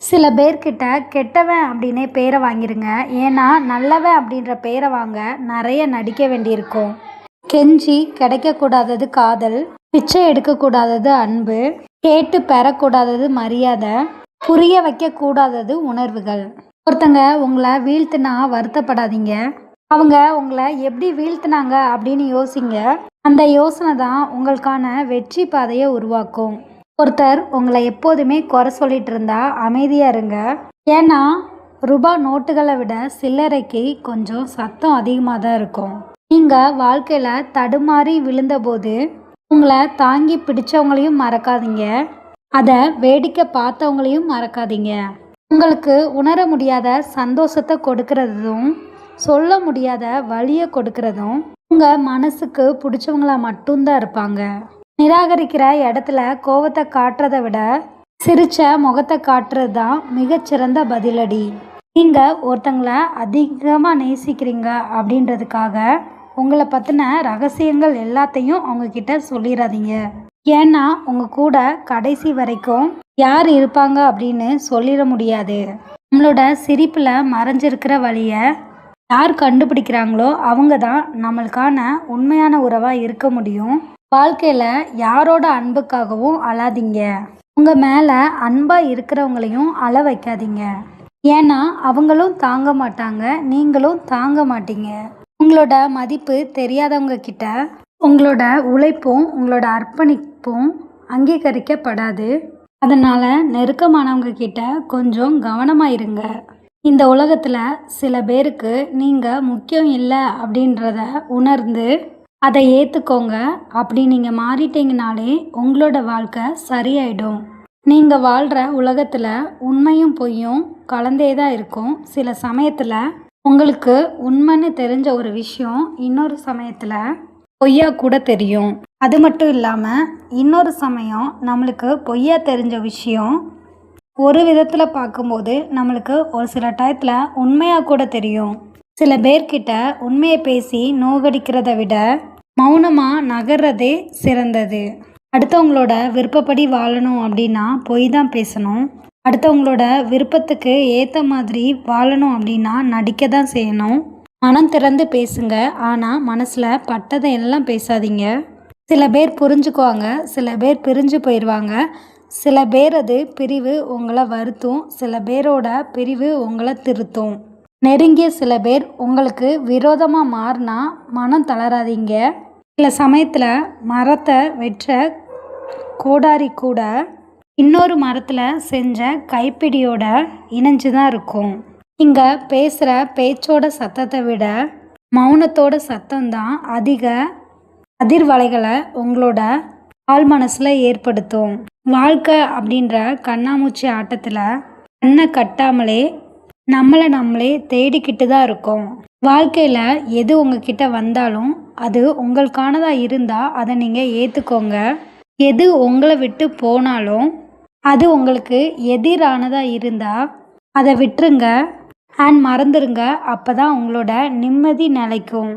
சில பேர்கிட்ட கெட்டவன் அப்படின்னே பேரை வாங்கிருங்க. ஏன்னா நல்லவன் அப்படின்ற பேரை வாங்க நிறைய நடிக்க வேண்டியிருக்கும். கெஞ்சி கிடைக்கக்கூடாதது காதல், பிச்சை எடுக்கக்கூடாதது அன்பு, கேட்டு பெறக்கூடாதது மரியாதை, புரிய வைக்கக்கூடாதது உணர்வுகள். ஒருத்தங்க உங்களை வீழ்த்தினா வருத்தப்படாதீங்க. அவங்க உங்களை எப்படி வீழ்த்தினாங்க அப்படின்னு யோசிங்க. அந்த யோசனை தான் உங்களுக்கான வெற்றி பாதையை உருவாக்கும். ஒருத்தர் உங்களை எப்போதுமே குறை சொல்லிட்டு இருந்தா அமைதியாக இருங்க. ஏன்னா ரூபா நோட்டுகளை விட சில்லறைக்கு கொஞ்சம் சத்தம் அதிகமாக தான் இருக்கும். நீங்கள் வாழ்க்கையில் தடுமாறி விழுந்தபோது உங்களை தாங்கி பிடிச்சவங்களையும் மறக்காதீங்க. அதை வேடிக்கை பார்த்தவங்களையும் மறக்காதீங்க. உங்களுக்கு உணர முடியாத சந்தோஷத்தை கொடுக்கறதும் சொல்ல முடியாத வலியை கொடுக்கறதும் உங்கள் மனசுக்கு பிடிச்சவங்களா மட்டும்தான் இருப்பாங்க. நிராகரிக்கிற இடத்துல கோவத்தை காட்டுறதை விட சிரிச்ச முகத்தை காட்டுறது தான் மிகச்சிறந்த பதிலடி. நீங்கள் ஒருத்தங்களை அதிகமாக நேசிக்கிறீங்க அப்படின்றதுக்காக உங்களை பற்றின ரகசியங்கள் எல்லாத்தையும் அவங்கக்கிட்ட சொல்லிடாதீங்க. ஏன்னா உங்கள் கூட கடைசி வரைக்கும் யார் இருப்பாங்க அப்படின்னு சொல்லிட முடியாது. நம்மளோட சிரிப்பில் மறைஞ்சிருக்கிற வழியை யார் கண்டுபிடிக்கிறாங்களோ அவங்க தான் நம்மளுக்கான உண்மையான உறவாக இருக்க முடியும். வாழ்க்கையில் யாரோட அன்புக்காகவும் அழாதீங்க. உங்கள் மேலே அன்பாக இருக்கிறவங்களையும் அழ வைக்காதீங்க. ஏன்னா அவங்களும் தாங்க மாட்டாங்க, நீங்களும் தாங்க மாட்டீங்க. உங்களோட மதிப்பு தெரியாதவங்க கிட்ட உங்களோட உழைப்பும் உங்களோட அர்ப்பணிப்பும் அங்கீகரிக்கப்படாது. அதனால் நெருக்கமானவங்க கிட்ட கொஞ்சம் கவனமாக இருங்க. இந்த உலகத்தில் சில பேருக்கு நீங்கள் முக்கியம் இல்லை அப்படின்றத உணர்ந்து அதை ஏற்றுக்கோங்க. அப்படி நீங்கள் மாறிட்டீங்கனாலே உங்களோட வாழ்க்கை சரியாயிடும். நீங்கள் வாழ்கிற உலகத்தில் உண்மையும் பொய்யும் கலந்தே தான் இருக்கும். சில சமயத்தில் உங்களுக்கு உண்மைன்னு தெரிஞ்ச ஒரு விஷயம் இன்னொரு சமயத்தில் பொய்யா கூட தெரியும். அது மட்டும் இல்லாமல் இன்னொரு சமயம் நம்மளுக்கு பொய்யா தெரிஞ்ச விஷயம் ஒரு விதத்தில் பார்க்கும்போது நம்மளுக்கு ஒரு சில டயத்தில் உண்மையாக கூட தெரியும். சில பேர்கிட்ட உண்மையை பேசி நோகடிக்கிறத விட மௌனமாக நகர்றதே சிறந்தது. அடுத்தவங்களோட விருப்பப்படி வாழணும் அப்படின்னா பொய் தான் பேசணும். அடுத்தவங்களோட விருப்பத்துக்கு ஏற்ற மாதிரி வாழணும் அப்படின்னா நடிக்க தான் செய்யணும். மனம் திறந்து பேசுங்க, ஆனால் மனசில் பட்டதை எல்லாம் பேசாதீங்க. சில பேர் புரிஞ்சுக்குவாங்க, சில பேர் பிரிஞ்சு போயிடுவாங்க. சில பேரது பிரிவு உங்களை வருத்தும், சில பேரோட பிரிவு உங்களை திருத்தும். நெருங்கிய சில பேர் உங்களுக்கு விரோதமாக மாறினா மனம் தளராதீங்க. சில சமயத்தில் மரத்தை வெற்ற கோடாரி கூட இன்னொரு மரத்தில் செஞ்ச கைப்பிடியோட இணைஞ்சு தான் இருக்கும். இங்கே பேசுகிற பேச்சோட சத்தத்தை விட மௌனத்தோட சத்தம்தான் அதிக அதிர்வலைகளை உங்களோட ஆள் மனசில் ஏற்படுத்தும். வாழ்க்கை அப்படின்ற கண்ணாமூச்சி ஆட்டத்தில் கண்ணை கட்டாமலே நம்மளே தேடிக்கிட்டு தான் இருக்கோம். வாழ்க்கையில் எது உங்ககிட்ட வந்தாலும் அது உங்களுக்கானதாக இருந்தால் அதை நீங்கள் ஏற்றுக்கோங்க. எது உங்களை விட்டு போனாலும் அது உங்களுக்கு எதிரானதாக இருந்தால் அதை விட்டுருங்க அண்ட் மறந்துடுங்க. அப்போ தான் உங்களோட நிம்மதி நிலைக்கும்.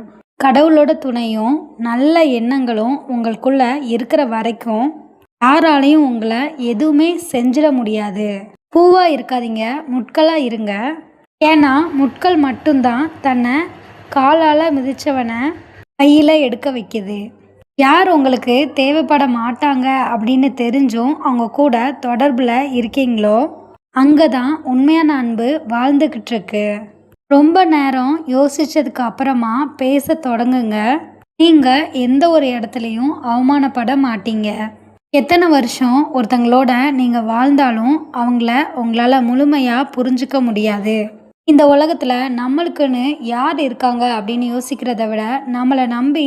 கடவுளோட துணையும் நல்ல எண்ணங்களும் உங்களுக்குள்ள இருக்கிற வரைக்கும் யாராலையும் உங்களை எதுவுமே செஞ்சிட முடியாது. பூவாக இருக்காதீங்க, முட்களாக இருங்க. ஏன்னா முட்கள் மட்டும்தான் தன்னை காலால் மிதித்தவனை கையில் எடுக்க வைக்குது. யார் உங்களுக்கு தேவைப்பட மாட்டாங்க அப்படின்னு தெரிஞ்சும் அவங்க கூட தொடர்பில் இருக்கீங்களோ அங்கே தான் உண்மையான அன்பு வாழ்ந்துக்கிட்டு இருக்கு. ரொம்ப நேரம் யோசித்ததுக்கு அப்புறமா பேச தொடங்குங்க. நீங்கள் எந்த ஒரு இடத்துலையும் அவமானப்பட மாட்டீங்க. எத்தனை வருஷம் ஒருத்தங்களோட நீங்கள் வாழ்ந்தாலும் அவங்கள உங்களால் முழுமையாக புரிஞ்சிக்க முடியாது. இந்த உலகத்தில் நம்மளுக்குன்னு யார் இருக்காங்க அப்படின்னு யோசிக்கிறத விட நம்மளை நம்பி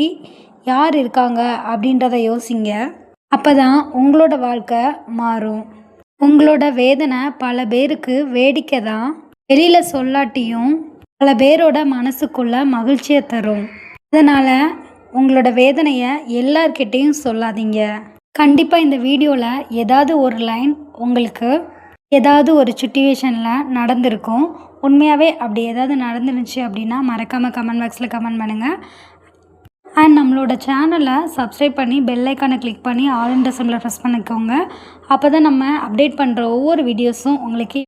யார் இருக்காங்க அப்படின்றத யோசிங்க. அப்போ தான் உங்களோட வாழ்க்கை மாறும். உங்களோட வேதனை பல பேருக்கு வேடிக்கை தான், வெளியில் சொல்லாட்டியும் பல பேரோட மனசுக்குள்ள மகிழ்ச்சியை தரும். அதனால் உங்களோட வேதனையை எல்லார்கிட்டையும் சொல்லாதீங்க. கண்டிப்பாக இந்த வீடியோவில் ஏதாவது ஒரு லைன் உங்களுக்கு ஏதாவது ஒரு சுச்சுவேஷனில் நடந்திருக்கும். உண்மையாகவே அப்படி ஏதாவது நடந்துருந்துச்சு அப்படின்னா மறக்காமல் கமெண்ட் பாக்ஸில் கமெண்ட் பண்ணுங்கள். அண்ட் நம்மளோட சேனலை சப்ஸ்கிரைப் பண்ணி பெல் ஐக்கானை கிளிக் பண்ணி ஆல் இன் த சிம்பிளை ப்ரெஸ் பண்ணிக்கோங்க. அப்போ தான் நம்ம அப்டேட் பண்ணுற ஒவ்வொரு வீடியோஸும் உங்களுக்கு